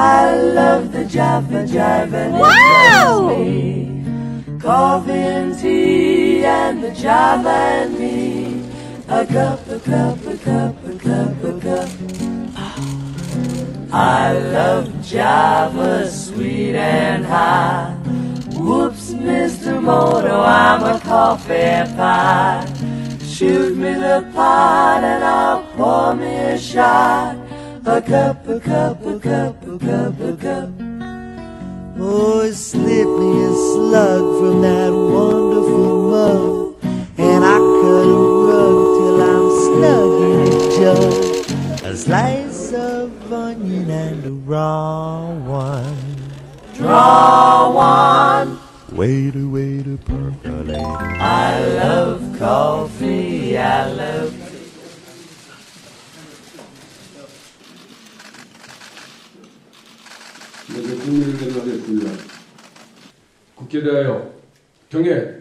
I love the Java Jive and it loves me. Coffee and tea and the Java and me. A cup, a cup, a cup, a cup, a cup. I love Java, sweet and high. Whoops, Mr. Moto, I'm a coffee pie. Shoot me the pot and I'll pour me a shot. A cup, a cup, a cup, a cup, a cup. Oh, slip me a slug from that wonderful mug, and I cut a rug till I'm snug in a jug. A slice of onion and a raw one. Draw one. Waiter, waiter, percolate. I love coffee, I love. 국민을 대표하겠습니다. 국회에 대하여 경애.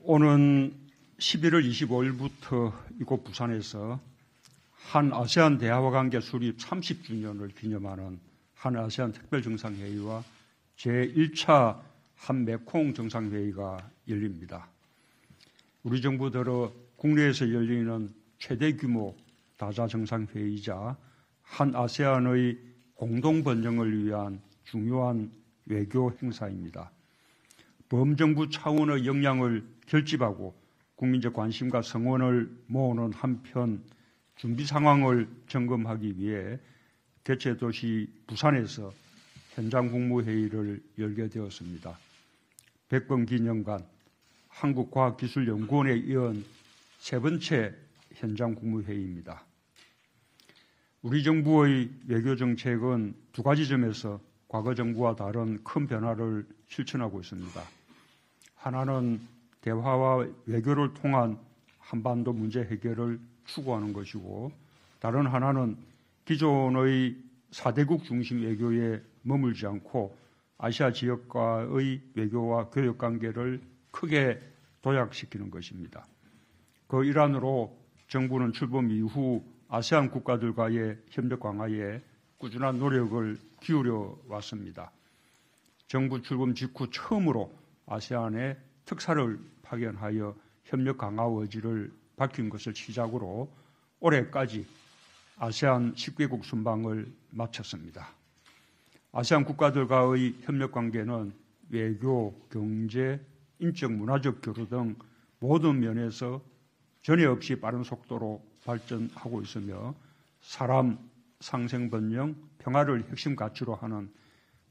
오는 11월 25일부터 이곳 부산에서 한 아세안 대화관계 수립 30주년을 기념하는 한 아세안 특별정상회의와 제1차 한 메콩 정상회의가 열립니다. 우리 정부 들어 국내에서 열리는 최대 규모 다자 정상회의이자 한 아세안의 공동 번영을 위한 중요한 외교 행사입니다. 범정부 차원의 역량을 결집하고 국민적 관심과 성원을 모으는 한편 준비 상황을 점검하기 위해 개최도시 부산에서 현장 국무회의를 열게 되었습니다. 백범 기념관, 한국과학기술연구원에 이은 세 번째 현장 국무회의입니다. 우리 정부의 외교정책은 두 가지 점에서 과거 정부와 다른 큰 변화를 실천하고 있습니다. 하나는 대화와 외교를 통한 한반도 문제 해결을 추구하는 것이고, 다른 하나는 기존의 4대국 중심 외교에 머물지 않고 아시아 지역과의 외교와 교역 관계를 크게 도약시키는 것입니다. 그 일환으로 정부는 출범 이후 아세안 국가들과의 협력 강화에 꾸준한 노력을 기울여 왔습니다. 정부 출범 직후 처음으로 아세안에 특사를 파견하여 협력 강화 의지를 밝힌 것을 시작으로 올해까지 아세안 10개국 순방을 마쳤습니다. 아세안 국가들과의 협력 관계는 외교, 경제, 인적, 문화적 교류 등 모든 면에서 전례 없이 빠른 속도로 발전하고 있으며 사람, 상생 번영, 평화를 핵심 가치로 하는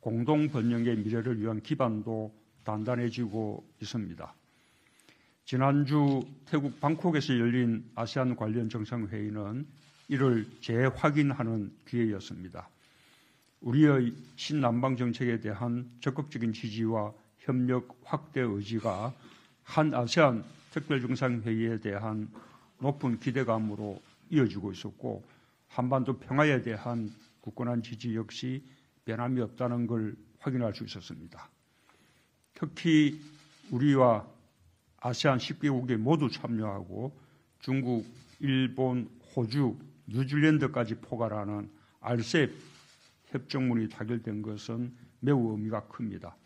공동 번영의 미래를 위한 기반도 단단해지고 있습니다. 지난주 태국 방콕에서 열린 아세안 관련 정상회의는 이를 재확인하는 기회였습니다. 우리의 신남방 정책에 대한 적극적인 지지와 협력 확대 의지가 한 아세안 특별정상회의에 대한 높은 기대감으로 이어지고 있었고, 한반도 평화에 대한 굳건한 지지 역시 변함이 없다는 걸 확인할 수 있었습니다. 특히 우리와 아세안 10개국이 모두 참여하고 중국, 일본, 호주, 뉴질랜드까지 포괄하는 RCEP 협정문이 타결된 것은 매우 의미가 큽니다.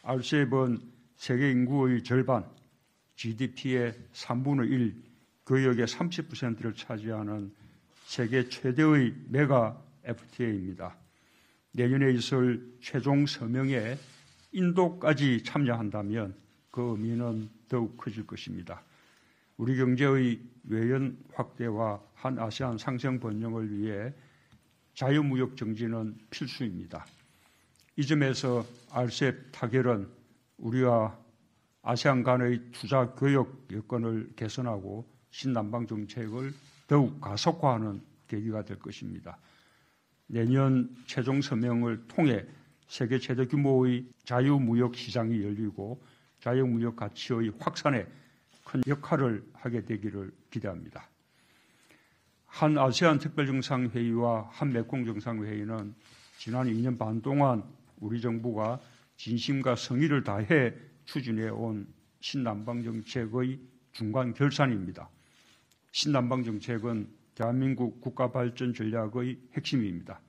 RCEP은 세계 인구의 절반, GDP의 3분의 1, 교역의 30%를 차지하는 세계 최대의 메가 FTA입니다. 내년에 있을 최종 서명에 인도까지 참여한다면 그 의미는 더욱 커질 것입니다. 우리 경제의 외연 확대와 한 아세안 상생 번영을 위해 자유무역 정지는 필수입니다. 이 점에서 RCEP 타결은 우리와 아세안 간의 투자 교역 여건을 개선하고 신남방 정책을 더욱 가속화하는 계기가 될 것입니다. 내년 최종 서명을 통해 세계 최대 규모의 자유무역 시장이 열리고 자유무역 가치의 확산에 큰 역할을 하게 되기를 기대합니다. 한 아세안 특별정상회의와 한 메콩 정상회의는 지난 2년 반 동안 우리 정부가 진심과 성의를 다해 추진해 온 신남방 정책의 중간 결산입니다. 신남방 정책은 대한민국 국가 발전 전략의 핵심입니다.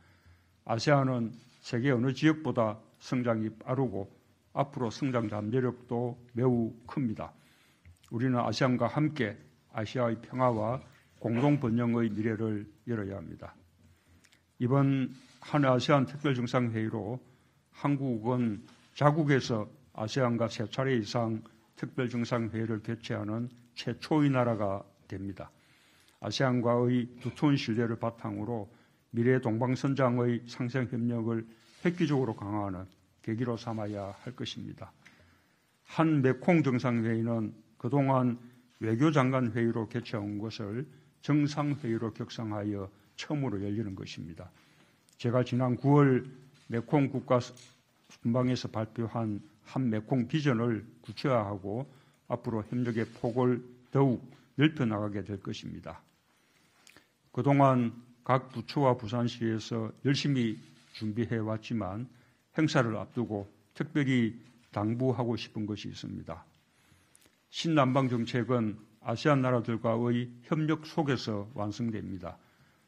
아세안은 세계 어느 지역보다 성장이 빠르고 앞으로 성장 잠재력도 매우 큽니다. 우리는 아세안과 함께 아시아의 평화와 공동 번영의 미래를 열어야 합니다. 이번 한 아세안 특별정상회의로 한국은 자국에서 아세안과 3차례 이상 특별정상회의를 개최하는 최초의 나라가 됩니다. 아세안과의 두터운 신뢰를 바탕으로 미래 동방선장의 상생협력을 획기적으로 강화하는 계기로 삼아야 할 것입니다. 한 메콩 정상회의는 그동안 외교장관 회의로 개최한 것을 정상회의로 격상하여 처음으로 열리는 것입니다. 제가 지난 9월 메콩 국가 순방에서 발표한 한 메콩 비전을 구체화하고 앞으로 협력의 폭을 더욱 넓혀나가게 될 것입니다. 그동안 각 부처와 부산시에서 열심히 준비해 왔지만 행사를 앞두고 특별히 당부하고 싶은 것이 있습니다. 신남방 정책은 아세안 나라들과의 협력 속에서 완성됩니다.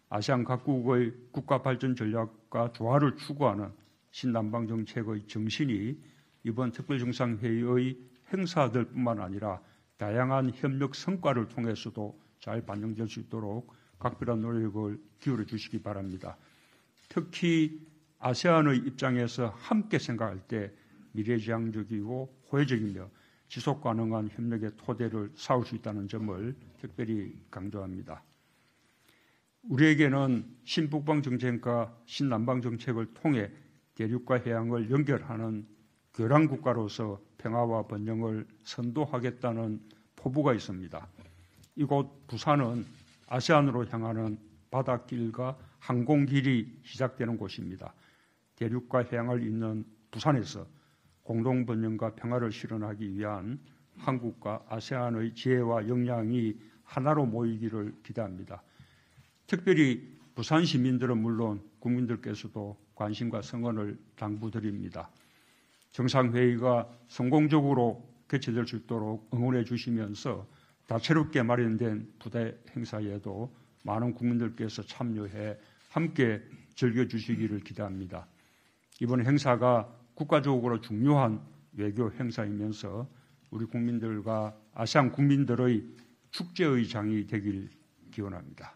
아세안 각국의 국가 발전 전략과 조화를 추구하는 신남방 정책의 정신이 이번 특별정상회의의 행사들뿐만 아니라 다양한 협력 성과를 통해서도 잘 반영될 수 있도록 각별한 노력을 기울여 주시기 바랍니다. 특히 아세안의 입장에서 함께 생각할 때 미래지향적이고 호혜적이며 지속 가능한 협력의 토대를 쌓을 수 있다는 점을 특별히 강조합니다. 우리에게는 신북방 정책과 신남방 정책을 통해 대륙과 해양을 연결하는 교량 국가로서 평화와 번영을 선도하겠다는 포부가 있습니다. 이곳 부산은 아세안으로 향하는 바닷길과 항공길이 시작되는 곳입니다. 대륙과 해양을 잇는 부산에서 공동 번영과 평화를 실현하기 위한 한국과 아세안의 지혜와 역량이 하나로 모이기를 기대합니다. 특별히 부산 시민들은 물론 국민들께서도 관심과 성원을 당부드립니다. 정상회의가 성공적으로 개최될 수 있도록 응원해 주시면서 다채롭게 마련된 부대 행사에도 많은 국민들께서 참여해 함께 즐겨주시기를 기대합니다. 이번 행사가 국가적으로 중요한 외교 행사이면서 우리 국민들과 아세안 국민들의 축제의 장이 되길 기원합니다.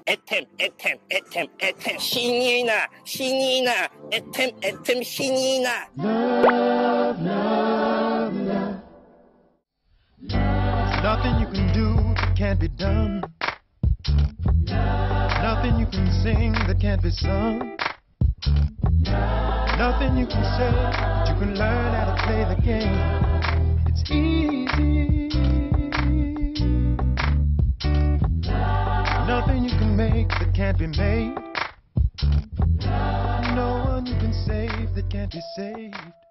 에템 신이나 에템 신이나 Nothing you can do that can't be done. Nothing you can sing that can't be sung. Nothing you can say that you can learn how to play the game. It's easy. Nothing you can make that can't be made. No one you can save that can't be saved.